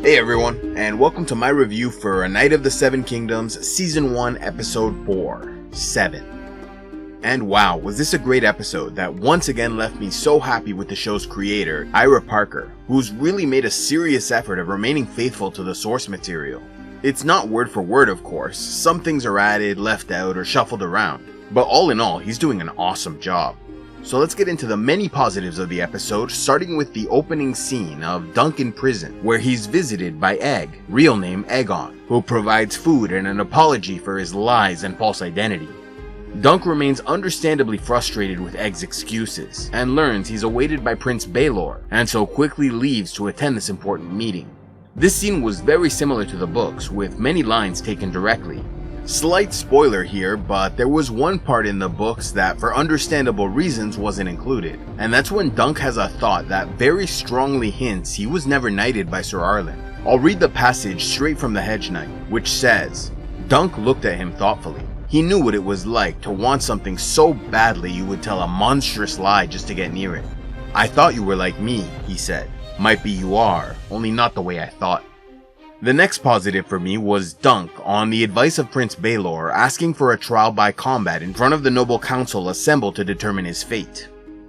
Hey everyone, and welcome to my review for A Knight of the Seven Kingdoms Season 1 Episode 4, 7. And wow, was this a great episode that once again left me so happy with the show's creator, Ira Parker, who's really made a serious effort of remaining faithful to the source material. It's not word for word of course, some things are added, left out, or shuffled around, but all in all, he's doing an awesome job. So let's get into the many positives of the episode, starting with the opening scene of Dunk in prison, where he's visited by Egg, real name Egon, who provides food and an apology for his lies and false identity. Dunk remains understandably frustrated with Egg's excuses, and learns he's awaited by Prince Baelor, and so quickly leaves to attend this important meeting. This scene was very similar to the books, with many lines taken directly. Slight spoiler here, but there was one part in the books that for understandable reasons wasn't included, and that's when Dunk has a thought that very strongly hints he was never knighted by Sir Arlen. I'll read the passage straight from the Hedge Knight, which says, Dunk looked at him thoughtfully. He knew what it was like to want something so badly you would tell a monstrous lie just to get near it. I thought you were like me, he said. Might be you are, only not the way I thought. The next positive for me was Dunk, on the advice of Prince Baelor, asking for a trial by combat in front of the noble council assembled to determine his fate.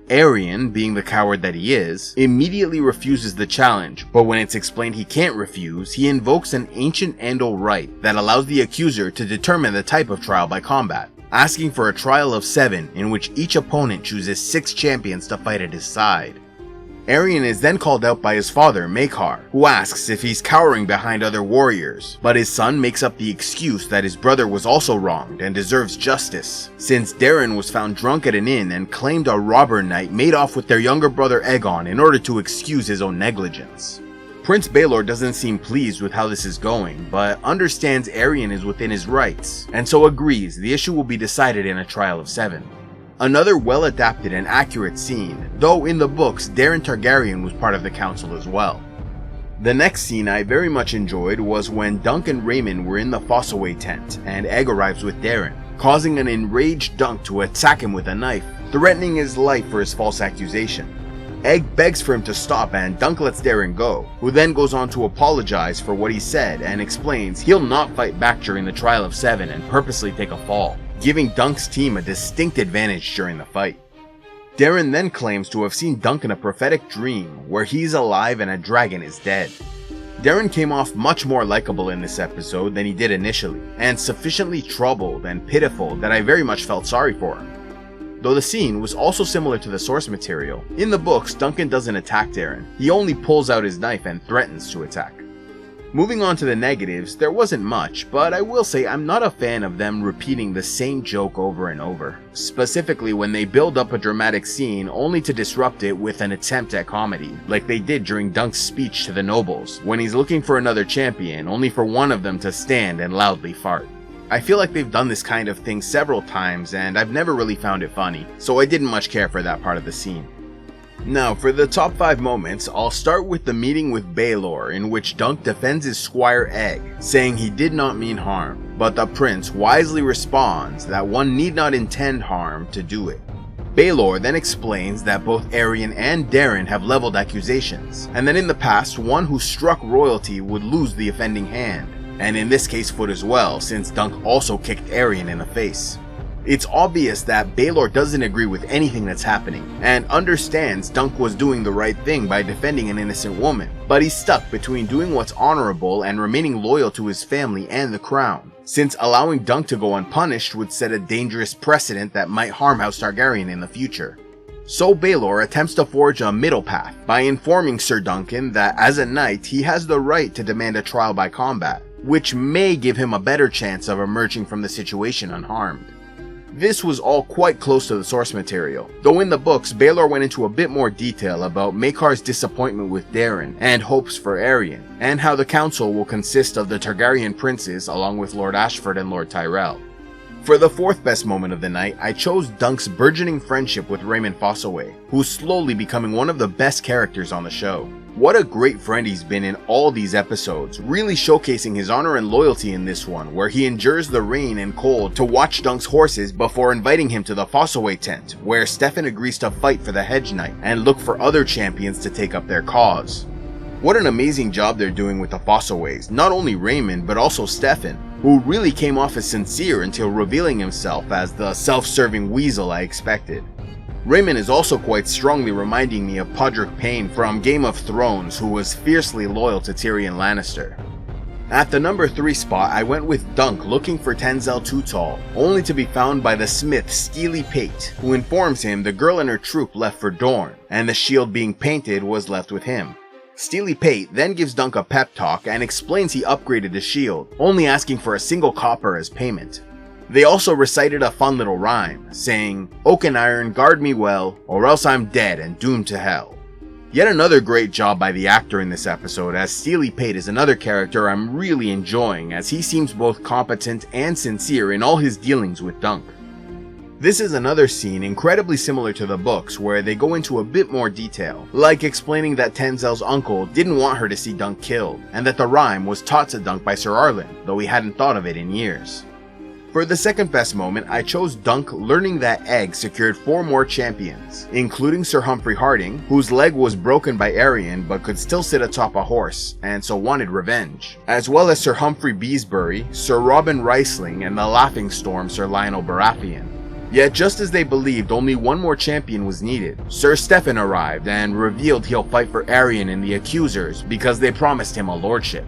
Arion, being the coward that he is, immediately refuses the challenge, but when it's explained he can't refuse, he invokes an ancient Andal right that allows the accuser to determine the type of trial by combat, asking for a trial of 7 in which each opponent chooses 6 champions to fight at his side. Arion is then called out by his father, Maekar, who asks if he's cowering behind other warriors, but his son makes up the excuse that his brother was also wronged and deserves justice, since Darren was found drunk at an inn and claimed a robber knight made off with their younger brother Egon in order to excuse his own negligence. Prince Baelor doesn't seem pleased with how this is going, but understands Arion is within his rights, and so agrees the issue will be decided in a trial of 7. Another well-adapted and accurate scene, though in the books Darren Targaryen was part of the council as well. The next scene I very much enjoyed was when Dunk and Raymond were in the Fossaway tent and Egg arrives with Darren, causing an enraged Dunk to attack him with a knife, threatening his life for his false accusation. Egg begs for him to stop and Dunk lets Darren go, who then goes on to apologize for what he said and explains he'll not fight back during the trial of 7 and purposely take a fall, giving Dunk's team a distinct advantage during the fight. Darren then claims to have seen Dunk in a prophetic dream where he's alive and a dragon is dead. Darren came off much more likable in this episode than he did initially, and sufficiently troubled and pitiful that I very much felt sorry for him. Though the scene was also similar to the source material, in the books Duncan doesn't attack Darren, he only pulls out his knife and threatens to attack. Moving on to the negatives, there wasn't much, but I will say I'm not a fan of them repeating the same joke over and over, specifically when they build up a dramatic scene only to disrupt it with an attempt at comedy, like they did during Dunk's speech to the nobles, when he's looking for another champion only for one of them to stand and loudly fart. I feel like they've done this kind of thing several times and I've never really found it funny, so I didn't much care for that part of the scene. Now, for the top 5 moments, I'll start with the meeting with Baelor, in which Dunk defends his squire Egg, saying he did not mean harm, but the prince wisely responds that one need not intend harm to do it. Baelor then explains that both Arion and Darren have leveled accusations, and that in the past, one who struck royalty would lose the offending hand, and in this case foot as well, since Dunk also kicked Arion in the face. It's obvious that Baelor doesn't agree with anything that's happening, and understands Dunk was doing the right thing by defending an innocent woman, but he's stuck between doing what's honorable and remaining loyal to his family and the crown, since allowing Dunk to go unpunished would set a dangerous precedent that might harm House Targaryen in the future. So Baelor attempts to forge a middle path by informing Sir Duncan that as a knight he has the right to demand a trial by combat, which may give him a better chance of emerging from the situation unharmed. This was all quite close to the source material, though in the books Baelor went into a bit more detail about Maekar's disappointment with Darren and hopes for Arion, and how the council will consist of the Targaryen princes along with Lord Ashford and Lord Tyrell. For the 4th best moment of the night, I chose Dunk's burgeoning friendship with Raymond Fossaway, who's slowly becoming one of the best characters on the show. What a great friend he's been in all these episodes, really showcasing his honor and loyalty in this one, where he endures the rain and cold to watch Dunk's horses before inviting him to the Fossaway tent, where Stefan agrees to fight for the Hedge Knight and look for other champions to take up their cause. What an amazing job they're doing with the Fossilways, not only Raymond but also Stefan, who really came off as sincere until revealing himself as the self-serving weasel I expected. Raymond is also quite strongly reminding me of Podrick Payne from Game of Thrones, who was fiercely loyal to Tyrion Lannister. At the number 3 spot, I went with Dunk looking for Tenzel Too Tall, only to be found by the smith Steely Pate, who informs him the girl and her troop left for Dorne, and the shield being painted was left with him. Steely Pate then gives Dunk a pep talk and explains he upgraded the shield, only asking for a single copper as payment. They also recited a fun little rhyme, saying, "Oak and iron, guard me well, or else I'm dead and doomed to hell." Yet another great job by the actor in this episode, as Steely Pate is another character I'm really enjoying, as he seems both competent and sincere in all his dealings with Dunk. This is another scene incredibly similar to the books, where they go into a bit more detail, like explaining that Tenzel's uncle didn't want her to see Dunk killed, and that the rhyme was taught to Dunk by Sir Arlen, though he hadn't thought of it in years. For the second best moment, I chose Dunk learning that Egg secured 4 more champions, including Sir Humphrey Harding, whose leg was broken by Arryn but could still sit atop a horse, and so wanted revenge, as well as Sir Humphrey Beesbury, Sir Robin Riesling, and the Laughing Storm Sir Lionel Baratheon. Yet just as they believed only one more champion was needed, Sir Stefan arrived and revealed he'll fight for Arryn and the Accusers because they promised him a lordship.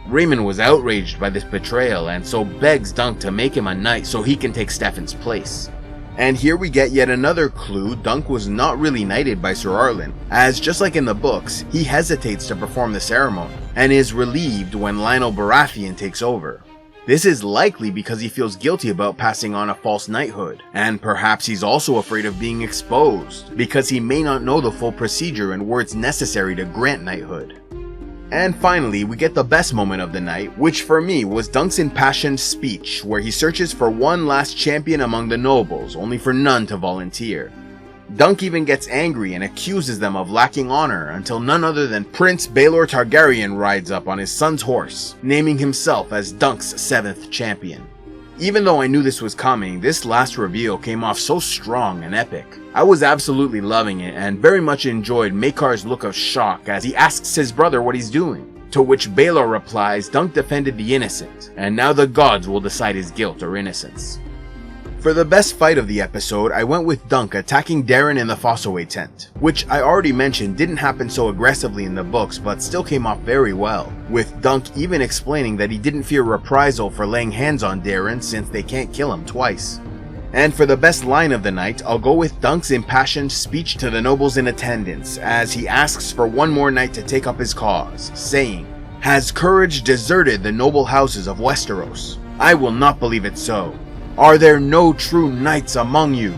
Raymond was outraged by this betrayal and so begs Dunk to make him a knight so he can take Stefan's place. And here we get yet another clue Dunk was not really knighted by Sir Arlen, as just like in the books, he hesitates to perform the ceremony, and is relieved when Lionel Baratheon takes over. This is likely because he feels guilty about passing on a false knighthood, and perhaps he's also afraid of being exposed, because he may not know the full procedure and words necessary to grant knighthood. And finally, we get the best moment of the night, which for me was Dunk's impassioned speech, where he searches for one last champion among the nobles, only for none to volunteer. Dunk even gets angry and accuses them of lacking honor until none other than Prince Baelor Targaryen rides up on his son's horse, naming himself as Dunk's 7th champion. Even though I knew this was coming, this last reveal came off so strong and epic. I was absolutely loving it and very much enjoyed Maekar's look of shock as he asks his brother what he's doing, to which Baelor replies Dunk defended the innocent, and now the gods will decide his guilt or innocence. For the best fight of the episode, I went with Dunk attacking Darren in the Fossilway tent, which I already mentioned didn't happen so aggressively in the books but still came off very well, with Dunk even explaining that he didn't fear reprisal for laying hands on Darren since they can't kill him twice. And for the best line of the night, I'll go with Dunk's impassioned speech to the nobles in attendance as he asks for one more knight to take up his cause, saying, "Has courage deserted the noble houses of Westeros? I will not believe it so. Are there no true knights among you?"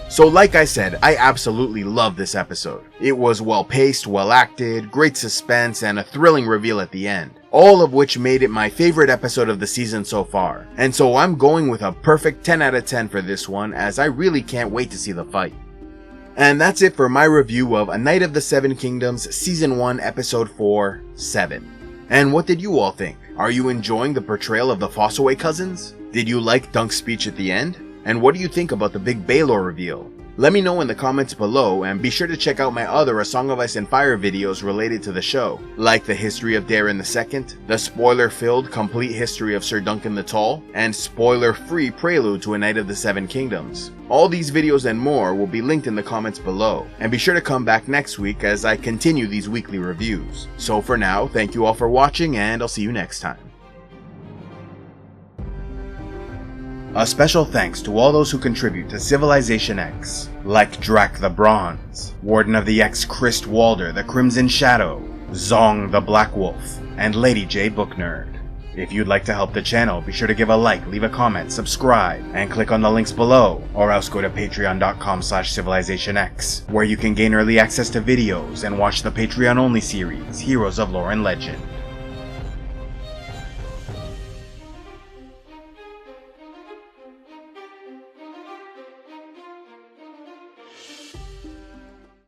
So like I said, I absolutely loved this episode. It was well paced, well acted, great suspense, and a thrilling reveal at the end, all of which made it my favorite episode of the season so far. And so I'm going with a perfect 10 out of 10 for this one, as I really can't wait to see the fight. And that's it for my review of A Knight of the Seven Kingdoms Season 1 Episode 4, 7. And what did you all think? Are you enjoying the portrayal of the Fossilway cousins? Did you like Dunk's speech at the end? And what do you think about the big Baelor reveal? Let me know in the comments below, and be sure to check out my other A Song of Ice and Fire videos related to the show, like the history of Darren II, the spoiler-filled complete history of Sir Duncan the Tall, and spoiler-free prelude to A Knight of the Seven Kingdoms. All these videos and more will be linked in the comments below, and be sure to come back next week as I continue these weekly reviews. So for now, thank you all for watching, and I'll see you next time. A special thanks to all those who contribute to CivilizationEx, like Drac the Bronze, Warden of the X Christ Walder the Crimson Shadow, Zong the Black Wolf, and Lady J Book Nerd. If you'd like to help the channel, be sure to give a like, leave a comment, subscribe, and click on the links below, or else go to patreon.com/CivilizationEx, where you can gain early access to videos and watch the Patreon-only series, Heroes of Lore and Legend.